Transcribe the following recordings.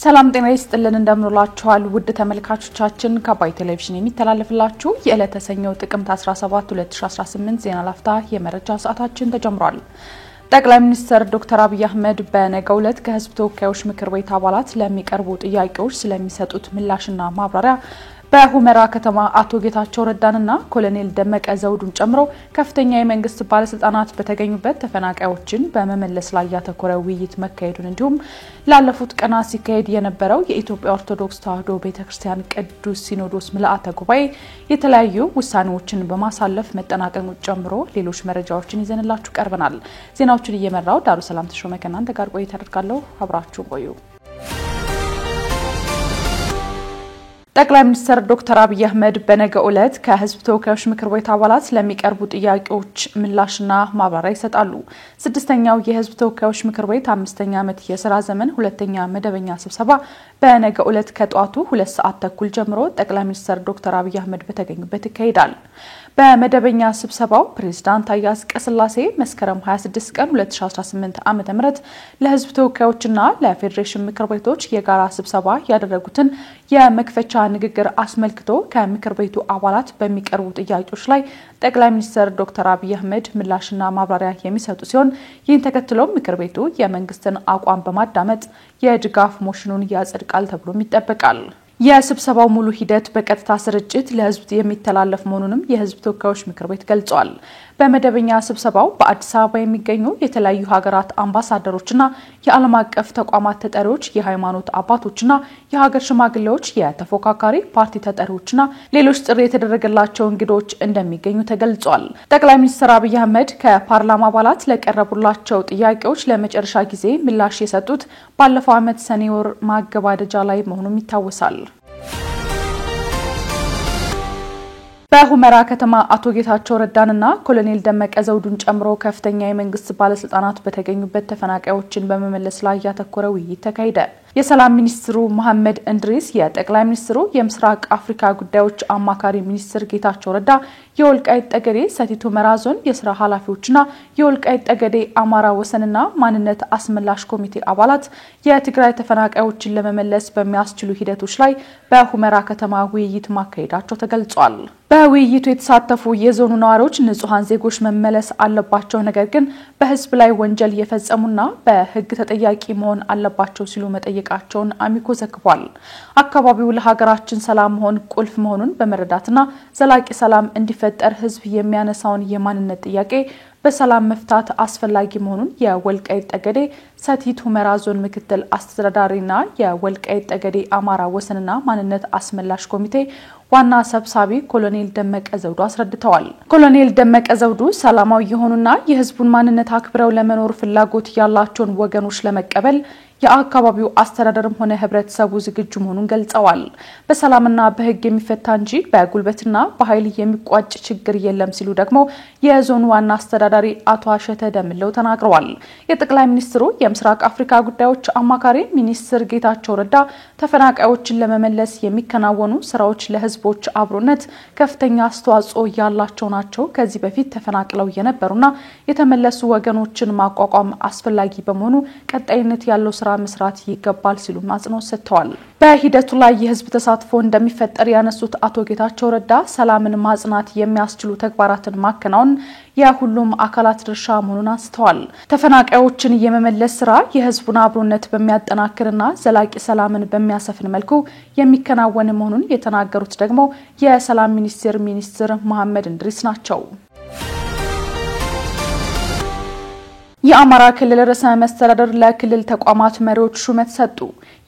ሰላም ጤና ይስጥልን እንደምንላችኋል ውድ ተመልካቾቻችን ከአባይ ቴሌቪዥን የሚተላለፍላችሁ የዕለተ ሰኞ ጥቅምት 17 2018 ዜና ላፍታ የመረጃ ሰዓታችን ተጀምሯል። ጠቅላይ ሚኒስትር ዶክተር አብይ አህመድ በነገው ዕለት ከህዝብ ተወካዮች ምክር ቤት አባላት ለሚቀርቡ ጥያቄዎች ስለሚሰጡት ምላሽና ማብራሪያ በሁመራ ከተማ አቶ ጌታቸው ረዳንና ኮሎኔል ደመቀ ዘውዱን ጨምሮ ከፍተኛ የመንግስት ባለስልጣናት በተገኙበት ተፈናቃዮችን በመመለስ ላይ ያተኮረ ውይይት መካሄዱን እንዲሁም ላለፉት ቀናት ሲካሄድ የነበረው የኢትዮጵያ ኦርቶዶክስ ተዋሕዶ ቤተክርስቲያን ቅዱስ ሲኖዶስ ምልአተ ጉባኤ የተለያዩ ውሳኔዎችን በማሳለፍ መጠናቀቁን ጨምሮ ሌሎች መረጃዎችን ይዘንላችሁ ቀርበናል። ዜናዎችን እየመራው ዳሩ ሰላም ተሾመ ከናንተ ጋር ቆይታ አደርጋለሁ። አብራችሁን ቆዩ። ጠቅላይ ሚኒስትር ዶክተር አብይ አህመድ በነገው ዕለት ከህዝብ ተወካዮች ምክር ቤት አባላት ለሚቀርቡ ጥያቄዎች ምላሽና ማብራሪያ ይሰጣሉ። ስድስተኛው የህዝብ ተወካዮች ምክር ቤት 5ኛ ዓመት የሥራ ዘመን ሁለተኛ መደበኛ ስብሰባ በነገው ዕለት ከጧቱ 2 ሰዓት ተኩል ጀምሮ ጠቅላይ ሚኒስትር ዶክተር አብይ አህመድ በተገኙበት ይካሄዳል። በመደበኛ ስብሰባው ፕሬዝዳንት ታዬ አጽቀሥላሴ መስከረም 26 ቀን 2018 ዓ.ም ለህዝብ ተወካዮችና ለፌዴሬሽን ምክር ቤቶች የጋራ ስብሰባ ያደረጉትን የመክፈቻ ንግግር አስመልክቶ ከምክር ቤቱ አባላት በሚቀርቡ ጥያቄዎች ላይ ጠቅላይ ሚኒስትር ዶክተር አብይ አህመድ ምላሽና ማብራሪያ የሚሰጡ ሲሆን ይህን ተከትሎ ምክር ቤቱ የመንግስትን አቋም በማዳመጥ የድጋፍ ሞሽኑን ያጸድቃል ተብሎም ይጠበቃል። የስብሰባው ሙሉ ሂደት በቀጥታ ስርጭት ለህዝብ የሚተላለፍ መሆኑንም የህዝብ ተወካዮች ምክር ቤት ገልጿል። በመደበኛ ስብሰባው በአዲስ አበባ የሚገኙ የተለያዩ ሀገራት አምባሳደሮችና የዓለም አቀፍ ተቋማት ተጠሪዎች፣ የሃይማኖት አባቶችና የሀገር ሽማግሌዎች፣ የተፎካካሪ ፓርቲ ተጠሪዎችና ሌሎች ጥሪ የተደረገላቸው እንግዶች እንደሚገኙ ተገልጿል። ጠቅላይ ሚኒስትር አብይ አህመድ ከፓርላማ አባላት ለቀረቡላቸው ጥያቄዎች ለመጨረሻ ጊዜ ምላሽ የሰጡት ባለፈው ዓመት ሰኔ ወር ማገባደጃ ላይ መሆኑም ይታወሳል። በሁመራ ከተማ አቶ ጌታቸው ረዳንና ኮሎኔል ደመቀ ዘውዱን ጨምሮ ከፍተኛ የመንግስት ባለስልጣናት በተገኙበት ተፈናቃዮችን በመመለስ ላይ ያተኮረ ውይይት ተካሄደ። የሰላም ሚኒስትሩ መሐመድ እንድሪስ፣ የጠቅላይ ሚኒስትሩ የምስራቅ አፍሪካ ጉዳዮች አማካሪ ሚኒስትር ጌታቸው ረዳ፣ የወልቃይት ጠገዴ ሰቲት ሁመራ ዞን የሥራ ኃላፊዎችና የወልቃይት ጠገዴ አማራ ወሰንና ማንነት አስመላሽ ኮሚቴ አባላት የትግራይ ተፈናቃዮችን ለመመለስ በሚያስችሉ ሂደቶች ላይ በሁመራ ከተማ ውይይት ማካሄዳቸው ተገልጿል። በውይይቱ የተሳተፉ የዞኑ ነዋሪዎች ንጹሃን ዜጎች መመለስ አለባቸው፣ ነገር ግን በህዝብ ላይ ወንጀል የፈጸሙና በህግ ተጠያቂ መሆን አለባቸው ሲሉ መጠየቃቸውን አሚኮ ዘግቧል። አካባቢው ለሀገራችን ሰላም መሆን ቁልፍ መሆኑን በመረዳትና ዘላቂ ሰላም እንዲፈጠር ህዝብ የሚያነሳውን የማንነት ጥያቄ በሰላም መፍታት አስፈላጊ መሆኑን የወልቃይት ጠገዴ ሰቲት ሁመራ ዞን ምክትል አስተዳዳሪና የወልቃይት ጠገዴ አማራ ወሰንና ማንነት አስመላሽ ኮሚቴ ዋና ሰብሳቢ ኮሎኔል ደመቀ ዘውዱ አስረድተዋል። ኮሎኔል ደመቀ ዘውዱ ሰላማዊ የሆኑና የህዝቡን ማንነት አክብረው ለመኖር ፍላጎት ያላቸውን ወገኖች ለመቀበል የአካባቢው አስተዳደርም ሆነ ህብረተሰቡ ዝግጁ መሆኑን ገልጸዋል። በሰላምና በህግ የሚፈታ እንጂ በጉልበትና በኃይል የሚቋጭ ችግር የለም ሲሉ ደግሞ የዞኑ ዋና አስተዳዳሪ አቶ አሸተ ደምለው ተናግረዋል። የጠቅላይ ሚኒስትሩ የምስራቅ አፍሪካ ጉዳዮች አማካሪ ሚኒስትር ጌታቸው ረዳ ተፈናቃዮችን ለመመለስ የሚከናወኑ ስራዎች ለህዝቦች አብሮነት ከፍተኛ አስተዋጽኦ ያላቸው ናቸው። ከዚህ በፊት ተፈናቅለው የነበሩና የተመለሱ ወገኖችን ማቋቋም አስፈላጊ በመሆኑ ቀጣይነት ያለው ስራ መስራት ይገባል ሲሉ አጽንኦት ሰጥተዋል። በሂደቱ ላይ የህዝብ ተሳትፎ እንደሚፈጠር ያነሱት አቶ ጌታቸው ረዳ ሰላምን ማጽናት የሚያስችሉ ተግባራትን ማከናወን የሁሉም አካላት ድርሻ መሆኑን አንስተዋል። ተፈናቃዮችን የመመለስ ስራ የህዝቡን አብሮነት በሚያጠናክርና ዘላቂ ሰላምን በሚያሰፍን መልኩ የሚከናወን መሆኑን የተናገሩት ደግሞ የሰላም ሚኒስትር መሐመድ እንድሪስ ናቸው። የአማራ ክልል ርዕሰ መስተዳድር ለክልል ተቋማት መሪዎች ሹመት ሰጡ።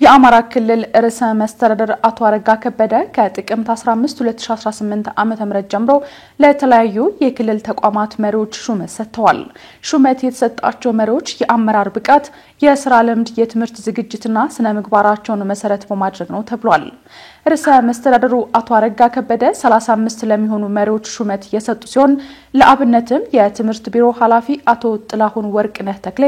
የአማራ ክልል ርዕሰ መስተዳድር አቶ አረጋ ከበደ ከጥቅምት 15 2018 ዓ.ም ጀምሮ ለተለያዩ የክልል ተቋማት መሪዎች ሹመት ሰጥተዋል። ሹመት የተሰጣቸው መሪዎች የአመራር ብቃት፣ የሥራ ልምድ፣ የትምህርት ዝግጅትና ስነ ምግባራቸውን መሰረት በማድረግ ነው ተብሏል። ርዕሰ መስተዳድሩ አቶ አረጋ ከበደ 35 ለሚሆኑ መሪዎች ሹመት የሰጡ ሲሆን ለአብነትም የትምህርት ቢሮ ኃላፊ አቶ ጥላሁን ወርቅነህ ተክሌ፣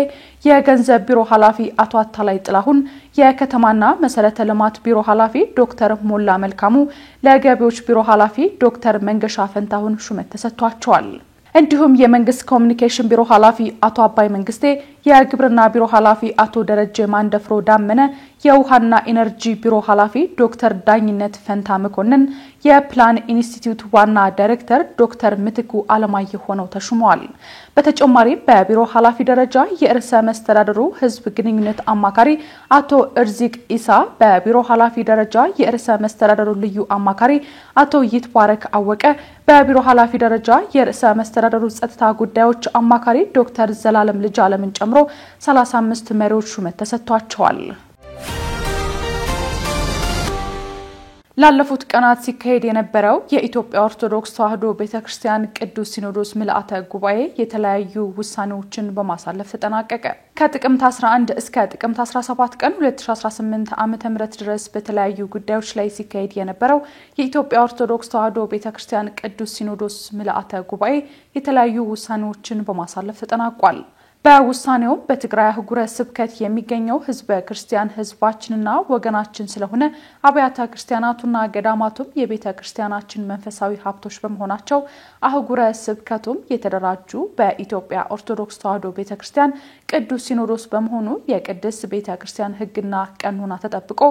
የገንዘብ ቢሮ ኃላፊ አቶ አታላይ ጥላሁን፣ የከተማና መሰረተ ልማት ቢሮ ኃላፊ ዶክተር ሞላ መልካሙ፣ ለገቢዎች ቢሮ ኃላፊ ዶክተር መንገሻ ፈንታሁን ሹመት ተሰጥቷቸዋል። እንዲሁም የመንግስት ኮሙኒኬሽን ቢሮ ኃላፊ አቶ አባይ መንግስቴ፣ የግብርና ቢሮ ኃላፊ አቶ ደረጀ ማንደፍሮ ዳመነ፣ የውሃና ኢነርጂ ቢሮ ኃላፊ ዶክተር ዳኝነት ፈንታ መኮንን፣ የፕላን ኢንስቲትዩት ዋና ዳይሬክተር ዶክተር ምትኩ አለማየሁ ሆነው ተሹመዋል። በተጨማሪ በቢሮ ኃላፊ ደረጃ የርዕሰ መስተዳድሩ ህዝብ ግንኙነት አማካሪ አቶ እርዚቅ ኢሳ፣ በቢሮ ኃላፊ ደረጃ የርዕሰ መስተዳድሩ ልዩ አማካሪ አቶ ይትባረክ አወቀ፣ በቢሮ ኃላፊ ደረጃ የርዕሰ መስተዳድሩ ጸጥታ ጉዳዮች አማካሪ ዶክተር ዘላለም ልጅ አለምን ጨምሮ 35 መሪዎች ሹመት ተሰጥቷቸዋል። ላለፉት ቀናት ሲካሄድ የነበረው የኢትዮጵያ ኦርቶዶክስ ተዋሕዶ ቤተክርስቲያን ቅዱስ ሲኖዶስ ምልአተ ጉባኤ የተለያዩ ውሳኔዎችን በማሳለፍ ተጠናቀቀ። ከጥቅምት 11 እስከ ጥቅምት 17 ቀን 2018 ዓ.ም ድረስ በተለያዩ ጉዳዮች ላይ ሲካሄድ የነበረው የኢትዮጵያ ኦርቶዶክስ ተዋሕዶ ቤተክርስቲያን ቅዱስ ሲኖዶስ ምልአተ ጉባኤ የተለያዩ ውሳኔዎችን በማሳለፍ ተጠናቋል። በውሳኔው በትግራይ አህጉረ ስብከት የሚገኘው ህዝበ ክርስቲያን ህዝባችንና ወገናችን ስለሆነ አብያተ ክርስቲያናቱና ገዳማቱም የቤተ ክርስቲያናችን መንፈሳዊ ሀብቶች በመሆናቸው አህጉረ ስብከቱም የተደራጁ በኢትዮጵያ ኦርቶዶክስ ተዋሕዶ ቤተክርስቲያን ቅዱስ ሲኖዶስ በመሆኑ የቅድስት ቤተክርስቲያን ህግና ቀኖና ተጠብቆ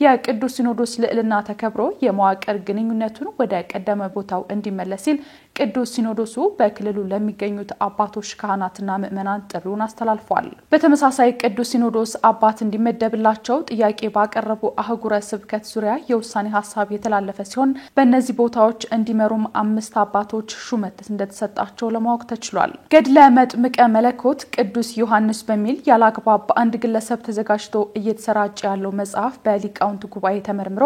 የቅዱስ ሲኖዶስ ልዕልና ተከብሮ የመዋቅር ግንኙነቱን ወደ ቀደመ ቦታው እንዲመለስ ሲል ቅዱስ ሲኖዶሱ በክልሉ ለሚገኙት አባቶች ካህናትና ምእመናን ጥሪውን አስተላልፏል። በተመሳሳይ ቅዱስ ሲኖዶስ አባት እንዲመደብላቸው ጥያቄ ባቀረቡ አህጉረ ስብከት ዙሪያ የውሳኔ ሐሳብ የተላለፈ ሲሆን በእነዚህ ቦታዎች እንዲመሩም 5 አባቶች ሹመት እንደተሰጣቸው ለማወቅ ተችሏል። ገድለ መጥምቀ መለኮት ቅዱስ ዮሐንስ በሚል ያላግባብ በአንድ ግለሰብ ተዘጋጅቶ እየተሰራጨ ያለው መጽሐፍ በሊቃውንት ጉባኤ ተመርምሮ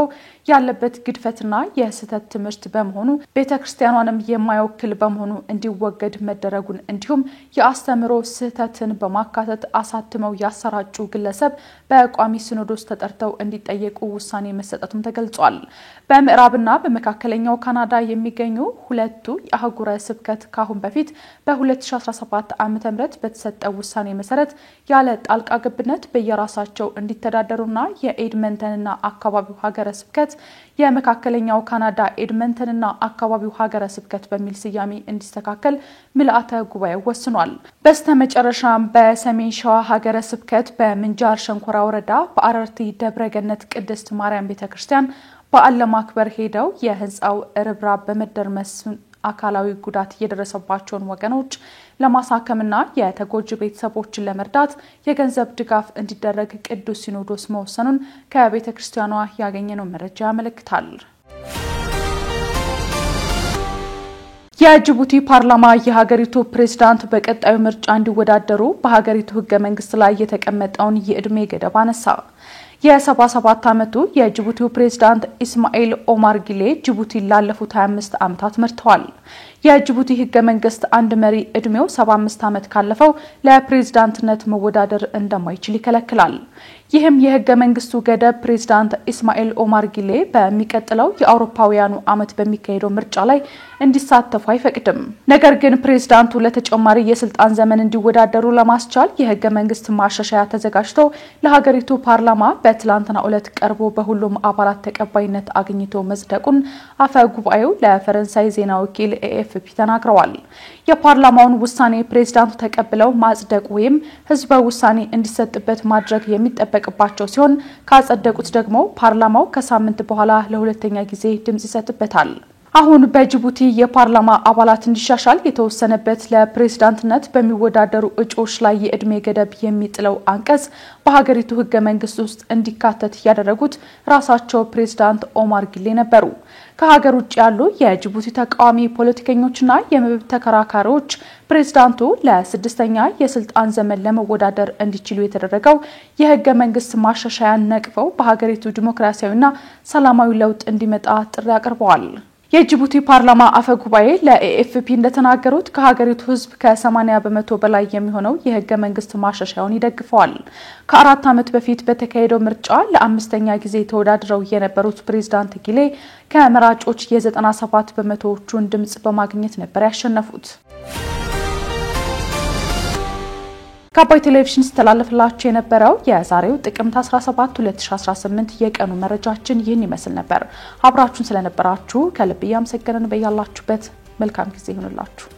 ያለበት ግድፈትና የስህተት ትምህርት በመሆኑ ቤተክርስቲያኗንም የማይወክል በመሆኑ እንዲወገድ መደረጉን እንዲሁም የአስተምሮ ስህተትን በማካተት አሳትመው ያሰራጩ ግለሰብ በቋሚ ሲኖዶስ ተጠርተው እንዲጠየቁ ውሳኔ መሰጠቱም ተገልጿል። በምዕራብና በመካከለኛው ካናዳ የሚገኙ ሁለቱ የአህጉረ ስብከት ካሁን በፊት በ2017 ዓ.ም በተሰጠው ውሳኔ መሰረት ያለ ጣልቃ ገብነት በየራሳቸው እንዲተዳደሩና የኤድመንተንና አካባቢው ሀገረ ስብከት የመካከለኛው ካናዳ ኤድመንተንና አካባቢው ሀገረ ስብከት በሚል ስያሜ እንዲስተካከል ምልአተ ጉባኤ ወስኗል። በስተመጨረሻም በሰሜን ሸዋ ሀገረ ስብከት በምንጃር ሸንኮራ ወረዳ በአረርቲ ደብረገነት ቅድስት ማርያም ቤተክርስቲያን በዓል ለማክበር ሄደው የህንጻው ርብራብ በመደርመስ አካላዊ ጉዳት የደረሰባቸውን ወገኖች ለማሳከምና የተጎጂ ቤተሰቦችን ለመርዳት የገንዘብ ድጋፍ እንዲደረግ ቅዱስ ሲኖዶስ መወሰኑን ከቤተክርስቲያኗ ያገኘነው መረጃ ያመለክታል። የጅቡቲ ፓርላማ የሀገሪቱ ፕሬዝዳንት በቀጣዩ ምርጫ እንዲወዳደሩ በሀገሪቱ ህገ መንግስት ላይ የተቀመጠውን የእድሜ ገደብ አነሳ። የ77 ዓመቱ የጅቡቲው ፕሬዝዳንት ኢስማኤል ኦማር ጊሌ ጅቡቲ ላለፉት 25 ዓመታት መርተዋል። የጅቡቲ ህገ መንግስት አንድ መሪ እድሜው 75 ዓመት ካለፈው ለፕሬዝዳንትነት መወዳደር እንደማይችል ይከለክላል። ይህም የህገ መንግስቱ ገደብ ፕሬዝዳንት ኢስማኤል ኦማር ጊሌ በሚቀጥለው የአውሮፓውያኑ ዓመት በሚካሄደው ምርጫ ላይ እንዲሳተፉ አይፈቅድም። ነገር ግን ፕሬዝዳንቱ ለተጨማሪ የስልጣን ዘመን እንዲወዳደሩ ለማስቻል የህገ መንግስት ማሻሻያ ተዘጋጅቶ ለሀገሪቱ ፓርላማ በትላንትና ዕለት ቀርቦ በሁሉም አባላት ተቀባይነት አግኝቶ መጽደቁን አፈ ጉባኤው ለፈረንሳይ ዜና ወኪል ኤኤፍፒ ተናግረዋል። የፓርላማውን ውሳኔ ፕሬዝዳንቱ ተቀብለው ማጽደቅ ወይም ህዝበ ውሳኔ እንዲሰጥበት ማድረግ የሚጠበቅባቸው ሲሆን ካጸደቁት ደግሞ ፓርላማው ከሳምንት በኋላ ለሁለተኛ ጊዜ ድምጽ ይሰጥበታል። አሁን በጅቡቲ የፓርላማ አባላት እንዲሻሻል የተወሰነበት ለፕሬዝዳንትነት በሚወዳደሩ እጩዎች ላይ የእድሜ ገደብ የሚጥለው አንቀጽ በሀገሪቱ ህገ መንግስት ውስጥ እንዲካተት ያደረጉት ራሳቸው ፕሬዝዳንት ኦማር ጊሌ ነበሩ። ከሀገር ውጭ ያሉ የጅቡቲ ተቃዋሚ ፖለቲከኞችና የመብት ተከራካሪዎች ፕሬዝዳንቱ ለስድስተኛ የስልጣን ዘመን ለመወዳደር እንዲችሉ የተደረገው የህገ መንግስት ማሻሻያን ነቅፈው በሀገሪቱ ዲሞክራሲያዊና ሰላማዊ ለውጥ እንዲመጣ ጥሪ አቅርበዋል። የጅቡቲ ፓርላማ አፈ ጉባኤ ለኤኤፍፒ እንደተናገሩት ከሀገሪቱ ህዝብ ከ80% በላይ የሚሆነው የህገ መንግስት ማሻሻያውን ይደግፈዋል። ከ4 ዓመት በፊት በተካሄደው ምርጫ ለ5ኛ ጊዜ ተወዳድረው የነበሩት ፕሬዝዳንት ጊሌ ከመራጮች የ97%ን ድምጽ በማግኘት ነበር ያሸነፉት። ከአባይ ቴሌቪዥን ተላልፈላችሁ የነበረው የዛሬው ጥቅምት 17 2018 የቀኑ መረጃችን ይህን ይመስል ነበር። አብራችሁን ስለነበራችሁ ከልብ ያመሰግነን። በያላችሁበት መልካም ጊዜ ይሁንላችሁ።